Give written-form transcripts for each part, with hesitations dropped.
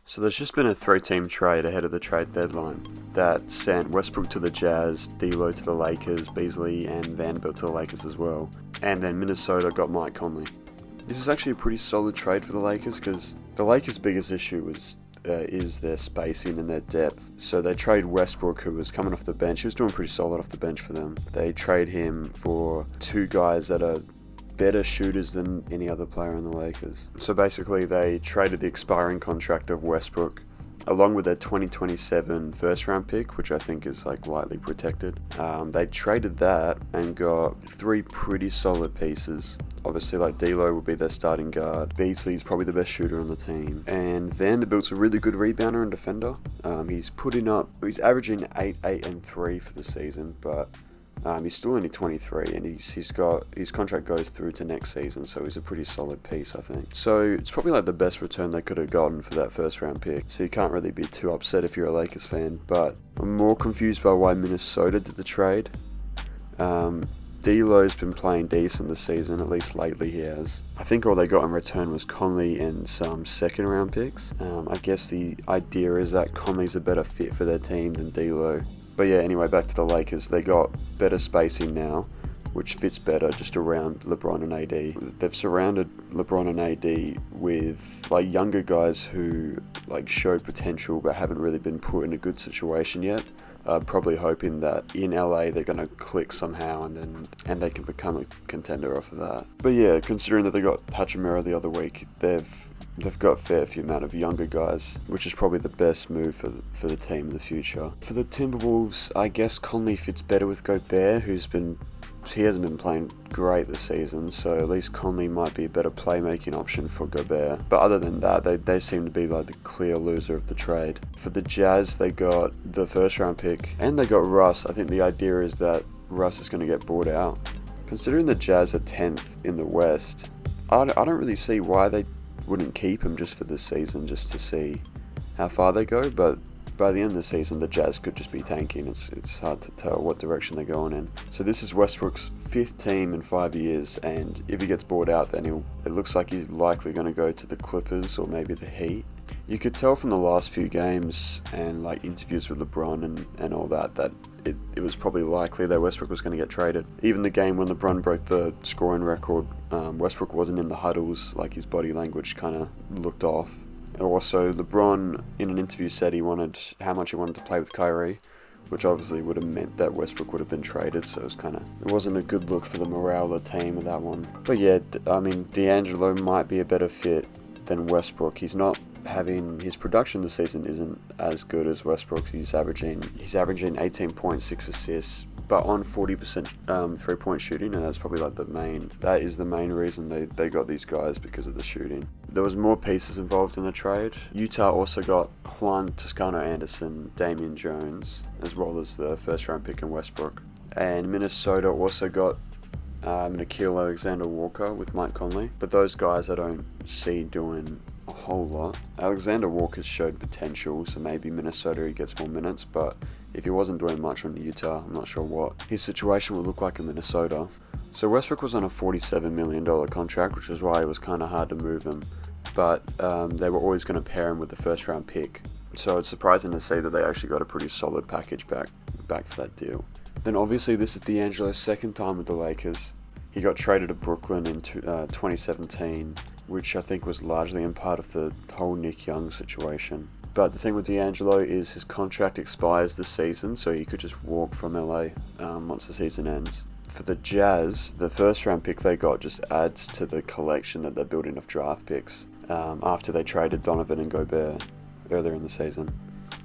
So there's just been a 3-team trade ahead of the trade deadline that sent Westbrook to the Jazz, D'Lo to the Lakers, Beasley and Vanderbilt to the Lakers as well. And then Minnesota got Mike Conley. This is actually a pretty solid trade for the Lakers because the Lakers' biggest issue is their spacing and their depth. So they trade Westbrook, who was coming off the bench. He was doing pretty solid off the bench for them. They trade him for two guys that are better shooters than any other player in the Lakers. So basically they traded the expiring contract of Westbrook along with their 2027 first round pick, which I think is like lightly protected. They traded that and got three pretty solid pieces. Obviously, like D'Lo would be their starting guard. Beasley's probably the best shooter on the team. And Vanderbilt's a really good rebounder and defender. He's averaging 8, 8, and 3 for the season, but he's still only 23, and his contract goes through to next season, so he's a pretty solid piece, I think. So it's probably like the best return they could have gotten for that first round pick. So you can't really be too upset if you're a Lakers fan. But I'm more confused by why Minnesota did the trade. D'Lo's been playing decent this season, at least lately he has. I think all they got in return was Conley and some second round picks. I guess the idea is that Conley's a better fit for their team than D'Lo. But yeah, anyway, back to the Lakers. They got better spacing now, which fits better just around LeBron and AD. They've surrounded LeBron and AD with like younger guys who like show potential but haven't really been put in a good situation yet. Probably hoping that in LA they're going to click somehow and they can become a contender off of that. But yeah, considering that they got Hachimura the other week, they've got a fair few amount of younger guys, which is probably the best move for the team in the future. For the Timberwolves, I guess Conley fits better with Gobert, he hasn't been playing great this season, so at least Conley might be a better playmaking option for Gobert. But other than that, they seem to be like the clear loser of the trade. For the Jazz, they got the first round pick, and they got Russ. I think the idea is that Russ is going to get bought out. Considering the Jazz are 10th in the West, I don't really see why they wouldn't keep him just for this season, just to see how far they go, but by the end of the season, the Jazz could just be tanking. It's hard to tell what direction they're going in. So this is Westbrook's 5th team in 5 years, and if he gets bought out, then it looks like he's likely going to go to the Clippers or maybe the Heat. You could tell from the last few games and like interviews with LeBron and all that it was probably likely that Westbrook was going to get traded. Even the game when LeBron broke the scoring record, Westbrook wasn't in the huddles, like his body language kind of looked off. Also, LeBron in an interview said how much he wanted to play with Kyrie, which obviously would have meant that Westbrook would have been traded, so it wasn't a good look for the morale of the team with that one. But yeah, I mean, D'Angelo might be a better fit than Westbrook. His production this season isn't as good as Westbrook's. He's averaging 18.6 assists, but on 40% 3-point shooting, and that's probably like that is the main reason they got these guys, because of the shooting. There was more pieces involved in the trade. Utah also got Juan Toscano-Anderson, Damian Jones, as well as the first round pick in Westbrook. And Minnesota also got Nickeil Alexander-Walker with Mike Conley, but those guys I don't see doing a whole lot. Alexander Walker's showed potential, so maybe Minnesota he gets more minutes, but if he wasn't doing much on Utah, I'm not sure what his situation would look like in Minnesota. So Westbrook was on a $47 million contract, which is why it was kind of hard to move him, but they were always going to pair him with the first round pick, so it's surprising to see that they actually got a pretty solid package back for that deal. Then obviously this is D'Angelo's second time with the Lakers. He got traded to Brooklyn in 2017, which I think was largely in part of the whole Nick Young situation. But the thing with D'Angelo is his contract expires this season, so he could just walk from LA once the season ends. For the Jazz, the first round pick they got just adds to the collection that they're building of draft picks after they traded Donovan and Gobert earlier in the season.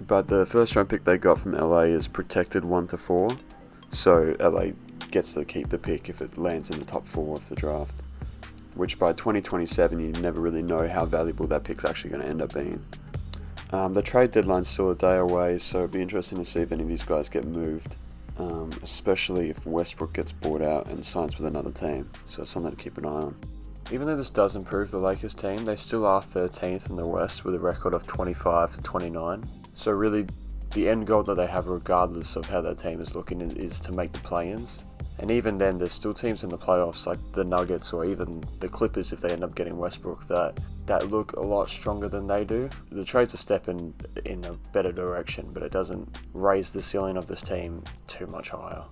But the first round pick they got from LA is protected 1 to 4, so LA gets to keep the pick if it lands in the top 4 of the draft, which by 2027 you never really know how valuable that pick's actually going to end up being. The trade deadline's still a day away, so it'd be interesting to see if any of these guys get moved, especially if Westbrook gets bought out and signs with another team, so it's something to keep an eye on. Even though this does improve the Lakers team, they still are 13th in the West with a record of 25 to 29, so really the end goal that they have regardless of how their team is looking is to make the play-ins. And even then, there's still teams in the playoffs like the Nuggets or even the Clippers, if they end up getting Westbrook, that look a lot stronger than they do. The trade's a step in a better direction, but it doesn't raise the ceiling of this team too much higher.